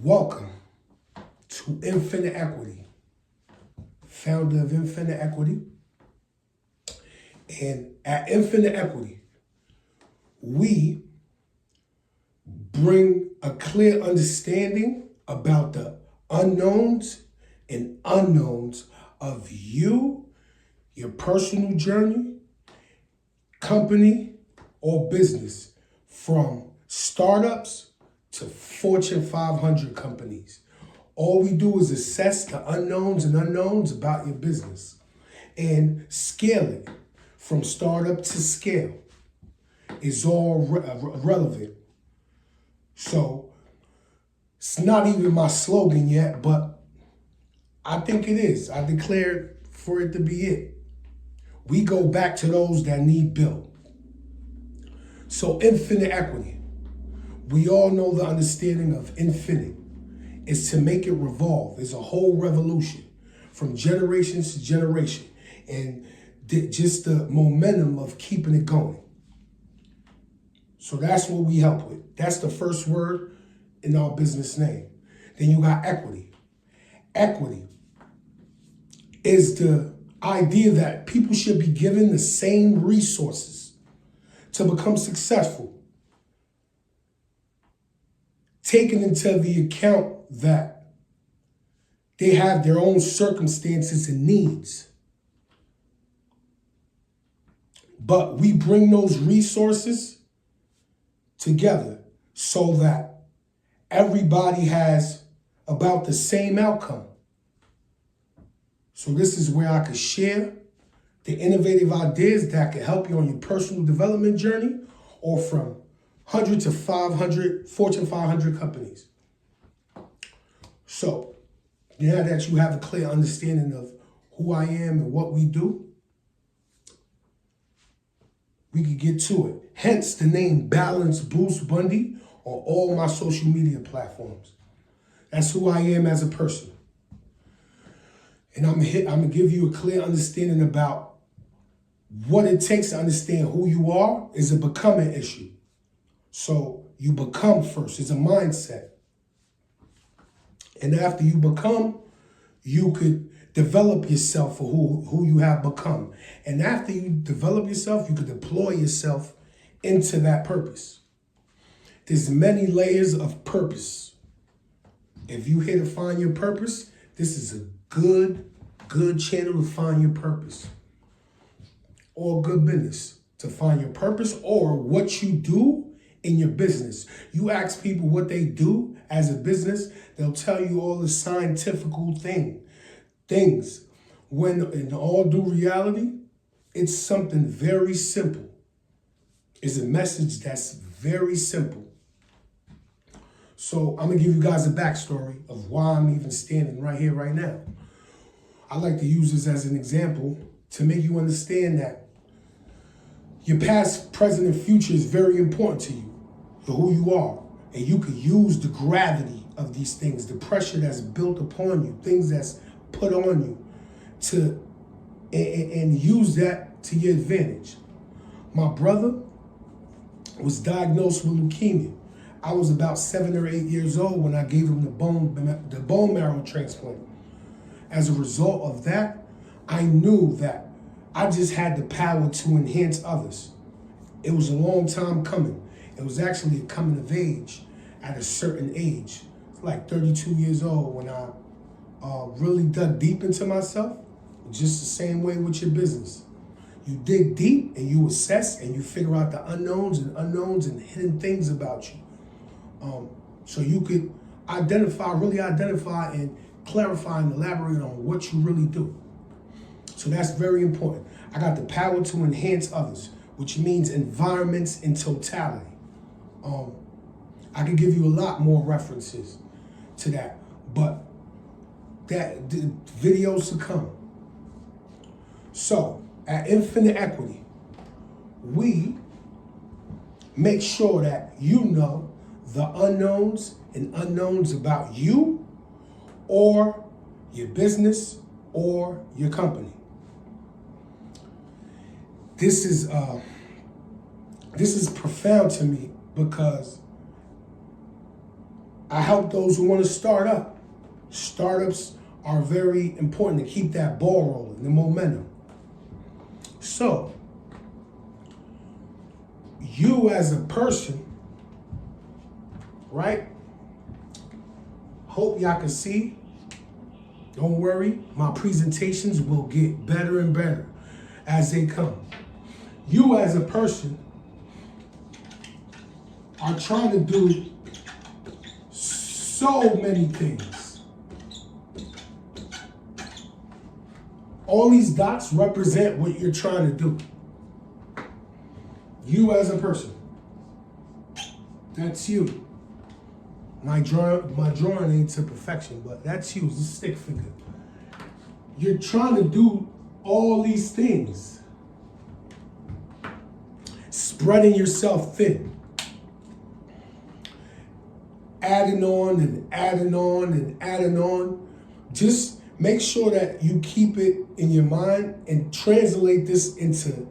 Welcome to Infinite Equity, founder of Infinite Equity. And at Infinite Equity, we bring a clear understanding about the unknowns and unknowns of you, your personal journey, company, or business, from startups to Fortune 500 companies. All we do is assess the unknowns and unknowns about your business and scale it from startup to scale. Is all relevant. So it's not even my slogan yet, but I think it is. I declared for it to be it. We go back to those that need built. So Infinite Equity. We all know the understanding of infinite is to make it revolve. It's a whole revolution from generations to generation, and just the momentum of keeping it going. So that's what we help with. That's the first word in our business name. Then you got equity. Equity is the idea that people should be given the same resources to become successful, taking into the account that they have their own circumstances and needs. But we bring those resources together so that everybody has about the same outcome. So this is where I could share the innovative ideas that could help you on your personal development journey, or from 100 to 500 Fortune 500 companies. So now that you have a clear understanding of who I am and what we do, we could get to it. Hence the name Balance Boost Bundy on all my social media platforms. That's who I am as a person. And I'm gonna give you a clear understanding about what it takes to understand who you are. Is a becoming issue. So you become first. It's a mindset. And after you become, you could develop yourself for who you have become. And after you develop yourself, you could deploy yourself into that purpose. There's many layers of purpose. If you're here to find your purpose, this is a good channel to find your purpose. Or good business to find your purpose, or what you do in your business. You ask people what they do as a business, they'll tell you all the scientific things. When in all due reality, it's something very simple. It's a message that's very simple. So I'm gonna give you guys a backstory of why I'm even standing right here, right now. I like to use this as an example to make you understand that your past, present, and future is very important to you, for who you are. And you can use the gravity of these things, the pressure that's built upon you, things that's put on you, and use that to your advantage. My brother was diagnosed with leukemia. I was about 7 or 8 years old when I gave him the bone marrow transplant. As a result of that, I knew that I just had the power to enhance others. It was a long time coming. It was actually a coming of age at a certain age. It's like 32 years old when I really dug deep into myself. Just the same way with your business. You dig deep and you assess and you figure out the unknowns and hidden things about you. So you could really identify and clarify and elaborate on what you really do. So that's very important. I got the power to enhance others, which means environments in totality. I could give you a lot more references to that, but that the videos to come. So at Infinite Equity, we make sure that you know the unknowns and unknowns about you or your business or your company. This is profound to me because I help those who want to start up. Startups are very important to keep that ball rolling, the momentum. So, you as a person, right? Hope y'all can see. Don't worry, my presentations will get better and better as they come. You as a person are trying to do so many things. All these dots represent what you're trying to do. You as a person. That's you. My drawing ain't to perfection, but that's you. It's a stick figure. You're trying to do all these things. Spreading yourself thin. Adding on and adding on and adding on. Just make sure that you keep it in your mind and translate this into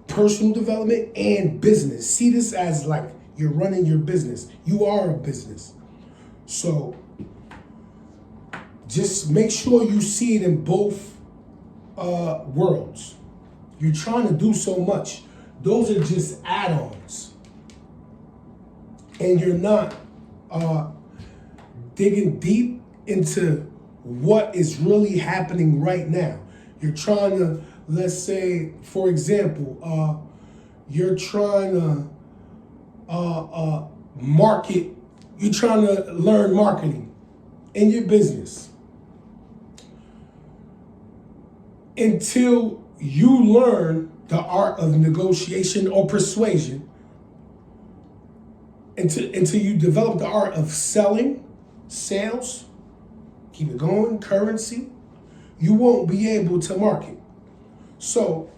personal development and business. See this as like you're running your business. You are a business. So just make sure you see it in both worlds. You're trying to do so much. Those are just add-ons. And you're not digging deep into what is really happening right now. You're trying to, let's say, for example, you're trying to market. You're trying to learn marketing in your business. Until you learn the art of negotiation or persuasion, until you develop the art of selling, sales, keep it going, currency, you won't be able to market. So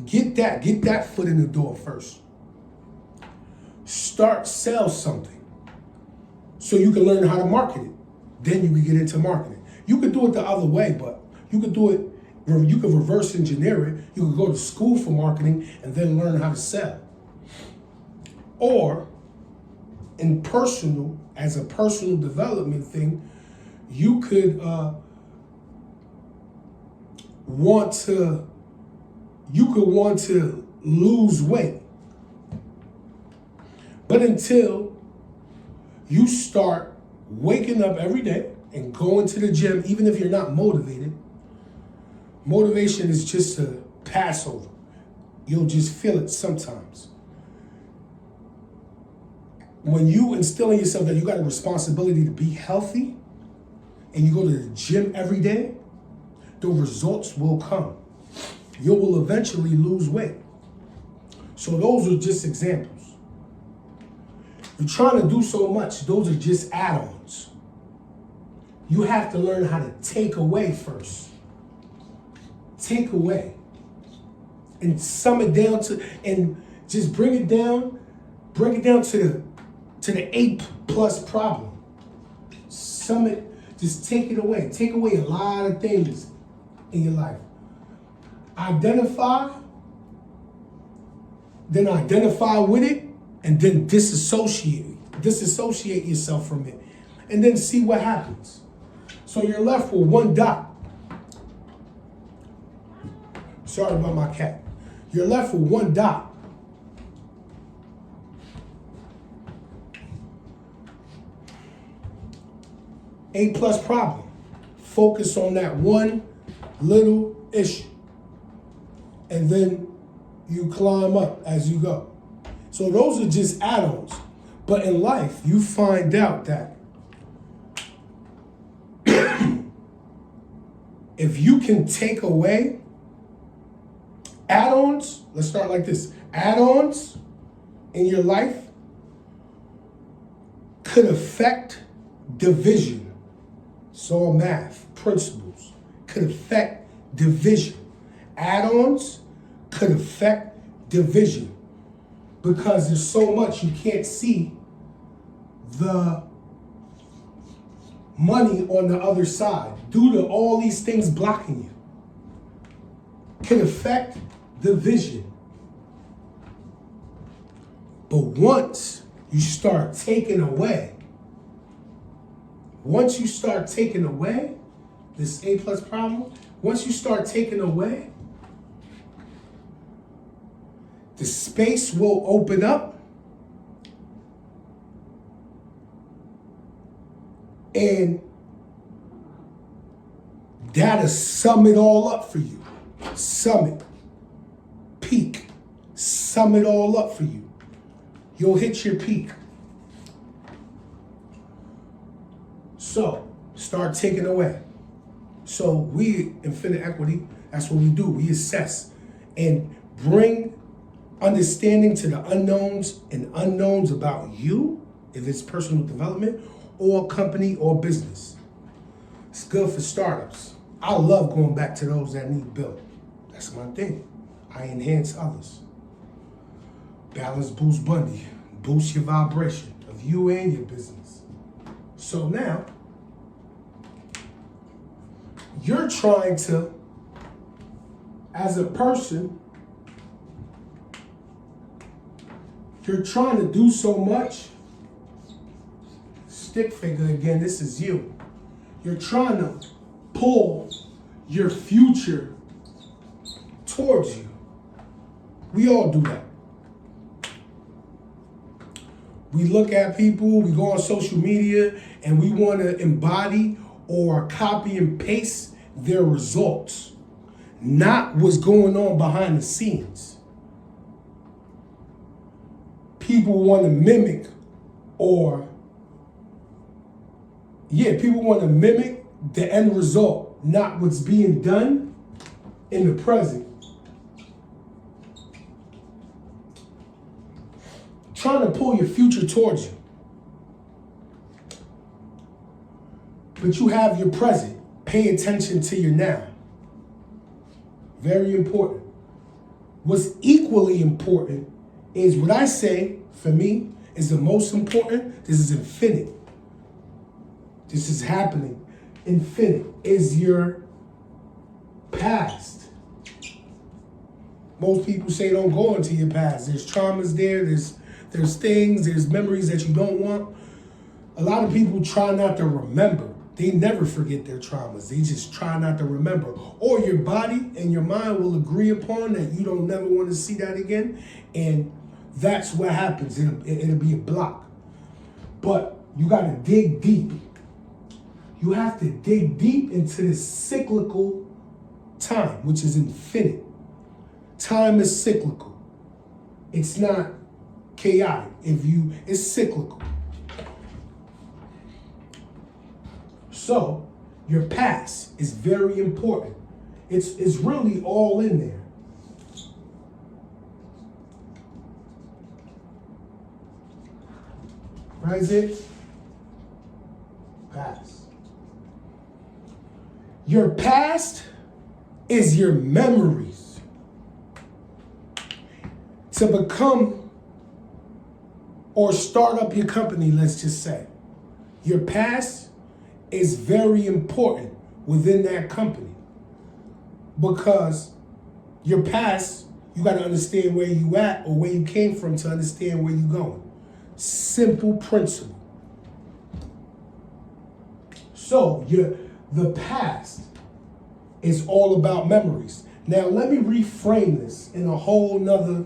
get that foot in the door first. Sell something so you can learn how to market it. Then you can get into marketing. You could do it the other way, but you could do it, you could reverse engineer it. You could go to school for marketing and then learn how to sell. Or as a personal development thing, you could want to lose weight. But until you start waking up every day and going to the gym, even if you're not motivated, motivation is just a Passover. You'll just feel it sometimes. When you instill in yourself that you got a responsibility to be healthy and you go to the gym every day, the results will come. You will eventually lose weight. So those are just examples. You're trying to do so much. Those are just add-ons. You have to learn how to take away first. Take away. And sum it down and just bring it down to the 8+ problem. Sum it, just take it away. Take away a lot of things in your life. Identify with it, and then disassociate yourself from it, and then see what happens. So you're left with one dot. Sorry about my cat. You're left with one dot. A+ problem. Focus on that one little issue. And then you climb up as you go. So those are just add-ons. But in life, you find out that if you can take away add-ons, let's start like this. Add-ons in your life could affect division. It's all math, principles. Could affect division. Add-ons could affect division because there's so much you can't see the money on the other side due to all these things blocking you. Can affect division. But once you start taking away, Once you start taking away this A plus problem, once you start taking away, the space will open up and that'll sum it all up for you. Sum it. Peak. Sum it all up for you. You'll hit your peak. So, start taking away. So we, Infinite Equity, that's what we do. We assess and bring understanding to the unknowns and unknowns about you, if it's personal development, or company or business. It's good for startups. I love going back to those that need built. That's my thing. I enhance others. Balance boost Bundy. Boost your vibration of you and your business. So now, you're trying to, as a person, you're trying to do so much. Stick figure again, this is you. You're trying to pull your future towards you. We all do that. We look at people, we go on social media, and we want to embody or copy and paste their results, not what's going on behind the scenes. People want to mimic people want to mimic the end result, not what's being done in the present. Trying to pull your future towards you. But you have your present. Pay attention to your now. Very important. What's equally important is what I say, for me, is the most important. This is infinite. This is happening. Infinite is your past. Most people say don't go into your past. There's traumas there. There's things. There's memories that you don't want. A lot of people try not to remember. They never forget their traumas. They just try not to remember. Or your body and your mind will agree upon that you don't never want to see that again. And that's what happens. It'll be a block. But you got to dig deep. You have to dig deep into this cyclical time, which is infinite. Time is cyclical. It's not chaotic. It's cyclical. So, your past is very important. It's really all in there. Right, is it? Past. Your past is your memories. To become or start up your company, let's just say, your past is very important within that company, because your past, you got to understand where you at or where you came from to understand where you're going. Simple principle. So the past is all about memories. Now let me reframe this in a whole nother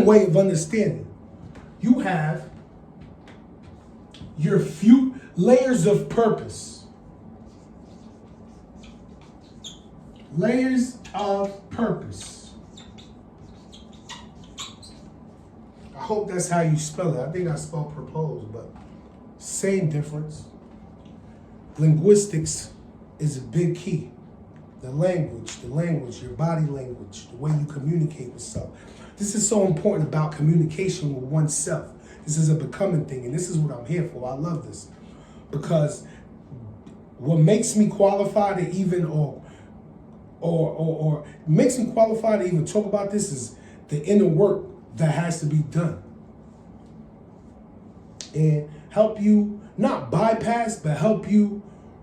way of understanding. You have your few layers of purpose. Layers of purpose. I hope that's how you spell it. I think I spelled propose, but same difference. Linguistics is a big key. The language, your body language, the way you communicate with self. This is so important about communication with oneself. This is a becoming thing, and this is what I'm here for. I love this. Because what makes me qualified to even or makes me qualified to even talk about this is the inner work that has to be done. And help you not bypass, but help you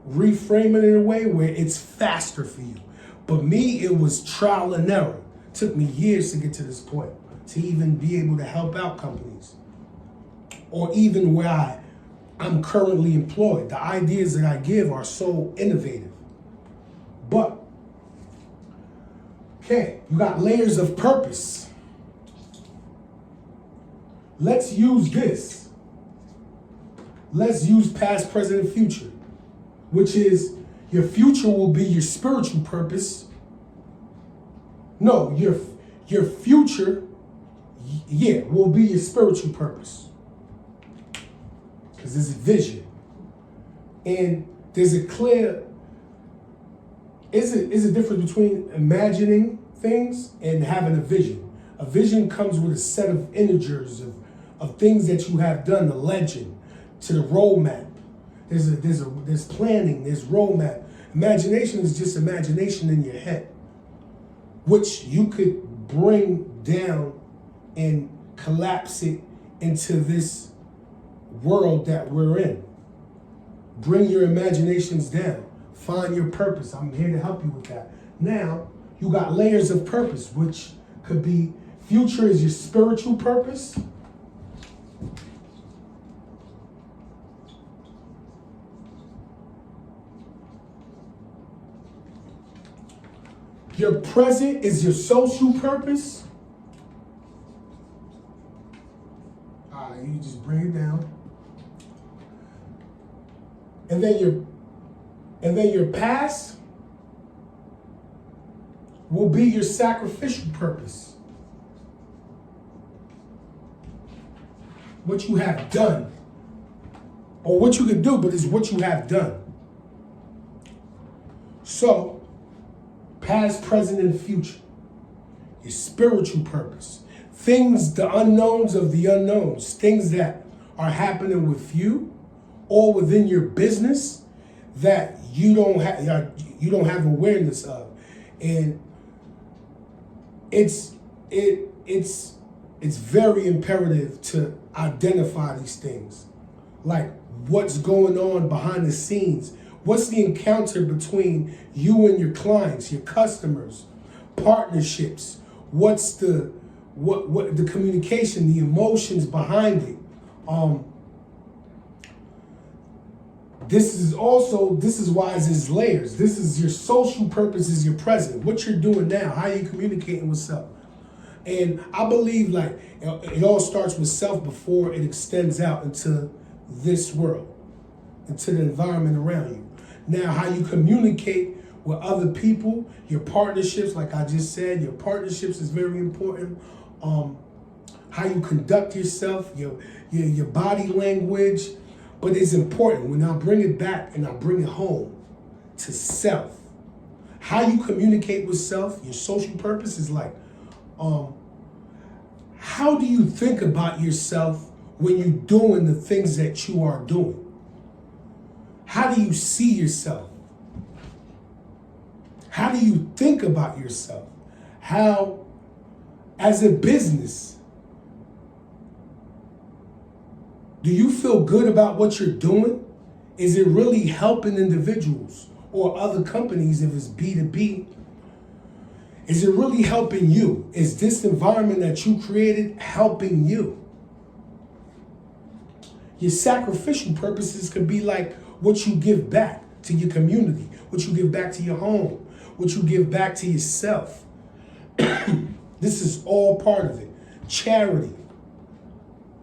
reframe it in a way where it's faster for you. But me, it was trial and error. It took me years to get to this point, to even be able to help out companies. Or even where I I'm currently employed. The ideas that I give are so innovative. But, okay, you got layers of purpose. Let's use this. Let's use past, present, and future, which is your future will be your spiritual purpose. No, your future, yeah, will be your spiritual purpose. Because there's a vision. And there's a clear, is a difference between imagining things and having a vision. A vision comes with a set of integers of things that you have done, the legend, to the roadmap. There's planning, there's roadmap. Imagination is just imagination in your head, which you could bring down and collapse it into this world that we're in. Bring your imaginations down. Find your purpose. I'm here to help you with that. Now, you got layers of purpose, which could be future is your spiritual purpose. Your present is your social purpose. All right, you just bring it down. And then your past will be your sacrificial purpose. What you have done. Or what you can do, but it's what you have done. So, past, present, and future. Your spiritual purpose. Things, the unknowns of the unknowns. Things that are happening with you or within your business that you don't have awareness of. And it's very imperative to identify these things. Like what's going on behind the scenes. What's the encounter between you and your clients, your customers, partnerships? What's the communication, the emotions behind it? This is why it's layers. This is your social purpose, is your present. What you're doing now, how you communicating with self. And I believe like it all starts with self before it extends out into this world, into the environment around you. Now, how you communicate with other people, your partnerships, like I just said, your partnerships is very important. How you conduct yourself, your body language, but it's important when I bring it back and I bring it home to self. How you communicate with self, your social purpose is like, how do you think about yourself when you're doing the things that you are doing? How do you see yourself? How do you think about yourself? How, as a business, do you feel good about what you're doing? Is it really helping individuals or other companies if it's B2B? Is it really helping you? Is this environment that you created helping you? Your sacrificial purposes could be like what you give back to your community, what you give back to your home, what you give back to yourself. This is all part of it. Charity,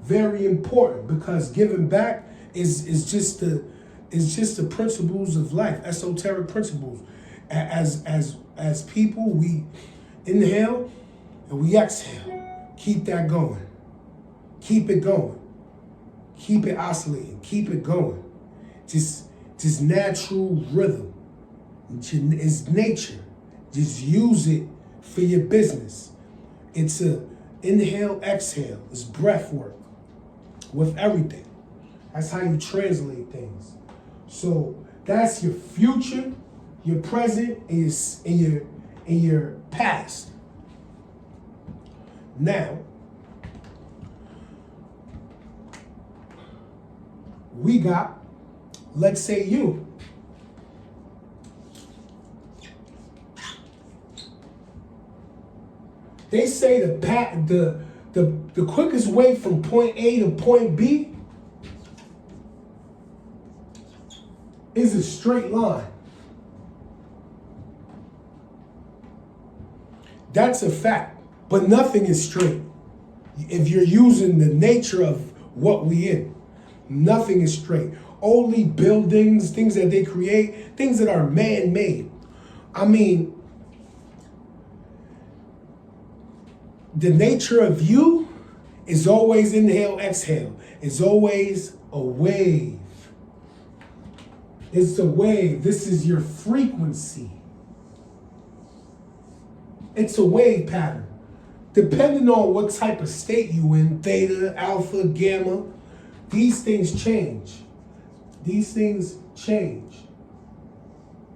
very important, because giving back is just the principles of life, esoteric principles. As people, we inhale and we exhale. Keep that going. Keep it going. Keep it oscillating. Keep it going. Just natural rhythm. It's nature. Just use it for your business. It's a inhale, exhale. It's breath work with everything. That's how you translate things. So that's your future, your present, and your past. Now, we got, let's say you. They say the quickest way from point A to point B is a straight line. That's a fact. But nothing is straight. If you're using the nature of what we in, nothing is straight. Only buildings, things that they create, things that are man-made. I mean, the nature of you is always inhale, exhale. It's always a wave. It's a wave. This is your frequency. It's a wave pattern. Depending on what type of state you in, theta, alpha, gamma, these things change. These things change.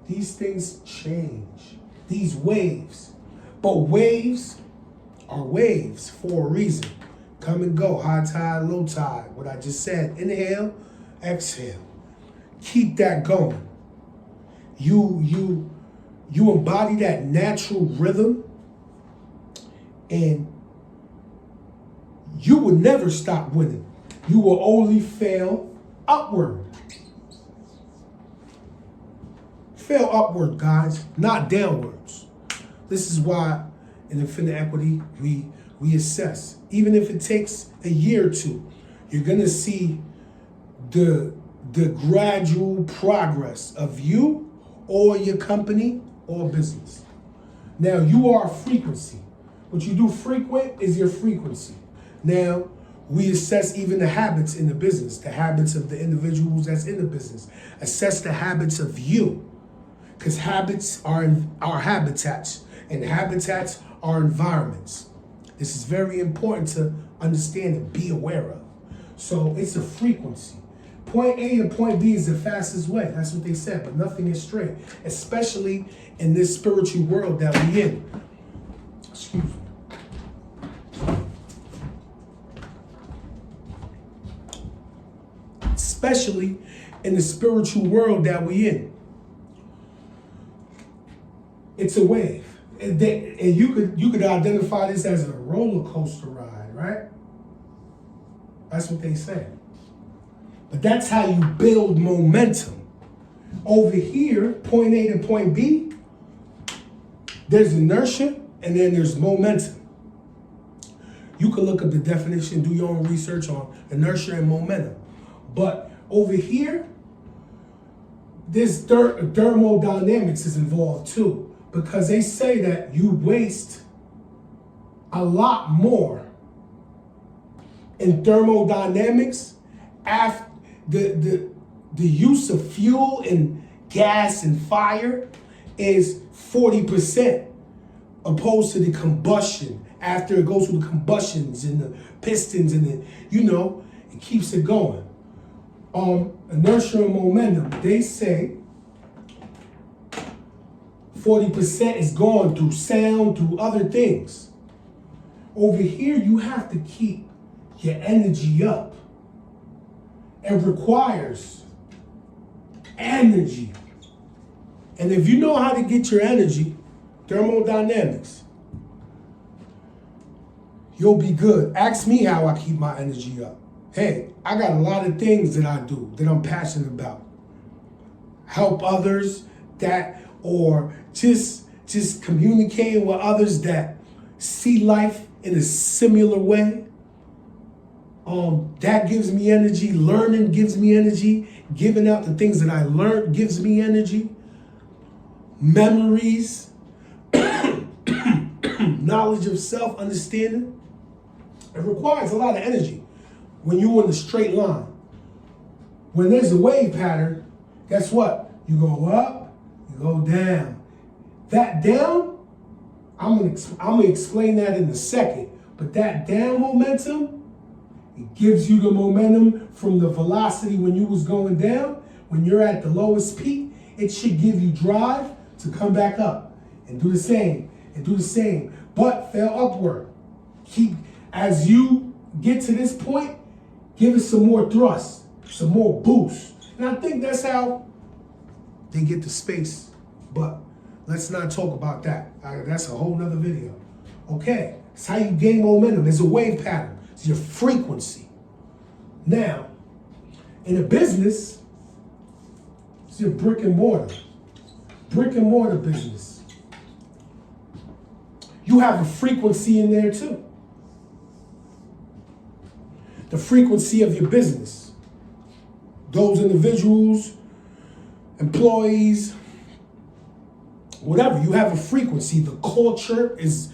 These things change. These waves. But waves are waves for a reason. Come and go, high tide, low tide. What I just said, inhale, exhale. Keep that going. You embody that natural rhythm, and you will never stop winning. You will only fail upward. Fail upward, guys, not downwards. This is why in Infinite Equity, we assess. Even if it takes a year or two, you're gonna see the gradual progress of you or your company or business. Now, you are a frequency. What you do frequent is your frequency. Now, we assess even the habits in the business, the habits of the individuals that's in the business. Assess the habits of you, because habits are habitats, and habitats are environments. This is very important to understand and be aware of. So it's a frequency. Point A to point B is the fastest way. That's what they said, but nothing is straight, especially in this spiritual world that we in. Excuse me. Especially in the spiritual world that we in. It's a wave. And you could identify this as a roller coaster ride, right? That's what they say. But that's how you build momentum. Over here, point A to point B, there's inertia and then there's momentum. You can look up the definition, do your own research on inertia and momentum. But over here, this thermodynamics is involved too, because they say that you waste a lot more in thermodynamics after the use of fuel and gas and fire is 40% opposed to the combustion. After it goes through the combustions and the pistons and the, it keeps it going. Inertia and momentum, they say 40% is gone through sound, through other things. Over here, you have to keep your energy up. It requires energy. And if you know how to get your energy, thermodynamics, you'll be good. Ask me how I keep my energy up. Hey, I got a lot of things that I do that I'm passionate about. Help others or just communicating with others that see life in a similar way. That gives me energy. Learning gives me energy. Giving out the things that I learned gives me energy. Memories, knowledge of self, understanding. It requires a lot of energy when you're in a straight line. When there's a wave pattern, guess what? You go up, you go down. That down, I'm gonna explain that in a second. But that down momentum, it gives you the momentum from the velocity when you was going down. When you're at the lowest peak, it should give you drive to come back up and do the same and do the same. But fail upward. As you get to this point, give it some more thrust, some more boost. And I think that's how they get to space. But let's not talk about that. That's a whole nother video. Okay, it's how you gain momentum. It's a wave pattern. It's your frequency. Now, in a business, It's your brick and mortar business. You have a frequency in there too. The frequency of your business. Those individuals, employees, whatever, you have a frequency. The culture is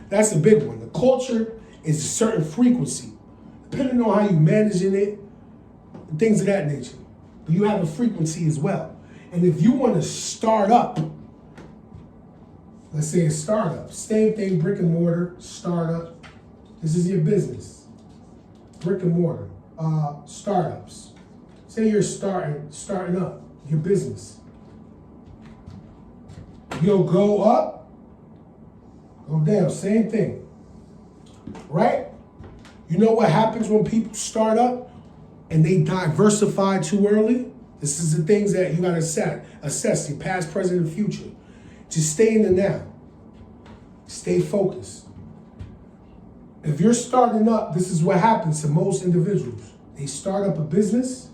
that's a big one. The culture is a certain frequency, depending on how you managing it, and things of that nature. But you have a frequency as well. And if you want to start up, let's say a startup, same thing, brick and mortar, startup. This is your business, brick and mortar, startups. Say you're starting up your business. You'll go up, go down, same thing, right? You know what happens when people start up and they diversify too early? This is the things that you gotta assess your past, present, and future. Just stay in the now. Stay focused. If you're starting up, this is what happens to most individuals. They start up a business,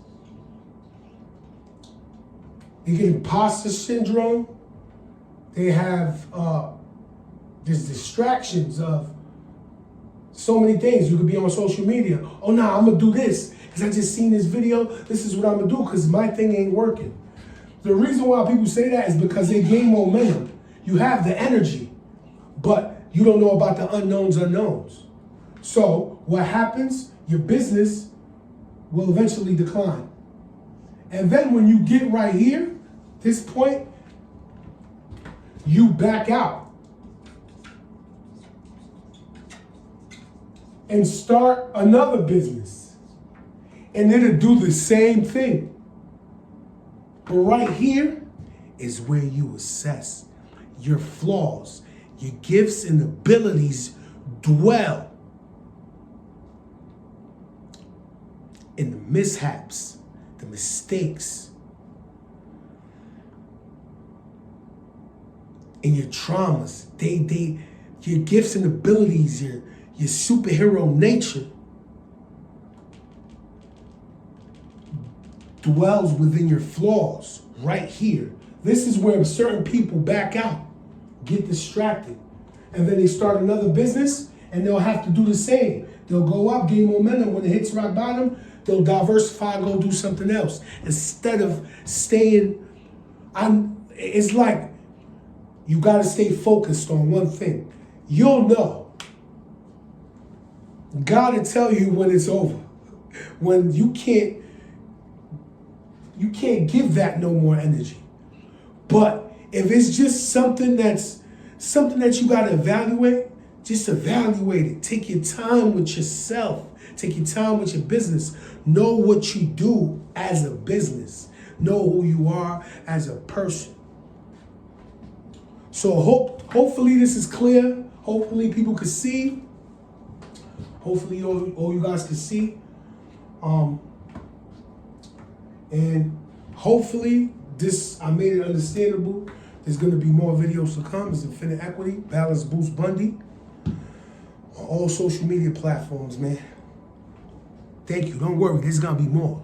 they get imposter syndrome, they have there's distractions of so many things. You could be on social media. Oh, nah, I'm gonna do this because I just seen this video. This is what I'm gonna do because my thing ain't working. The reason why people say that is because they gain momentum. You have the energy, but you don't know about the unknowns. So what happens? Your business will eventually decline. And then when you get right here, this point, you back out and start another business. And it'll do the same thing. But right here is where you assess your flaws, your gifts and abilities dwell in the mishaps, the mistakes, in your traumas. Your gifts and abilities, your superhero nature dwells within your flaws right here. This is where certain people back out, get distracted, and then they start another business and they'll have to do the same. They'll go up, gain momentum. When it hits rock bottom, they'll diversify, go do something else. Instead of staying, it's like you gotta stay focused on one thing. You'll know. God will tell you when it's over. When you can't give that no more energy. But if it's just something that you gotta evaluate, just evaluate it. Take your time with yourself. Take your time with your business. Know what you do as a business. Know who you are as a person. So hopefully this is clear. Hopefully people can see. Hopefully all you guys can see. And hopefully I made it understandable. There's going to be more videos to come. It's Infinite Equity, Balance Boost Bundy. On all social media platforms, man. Thank you. Don't worry. There's going to be more.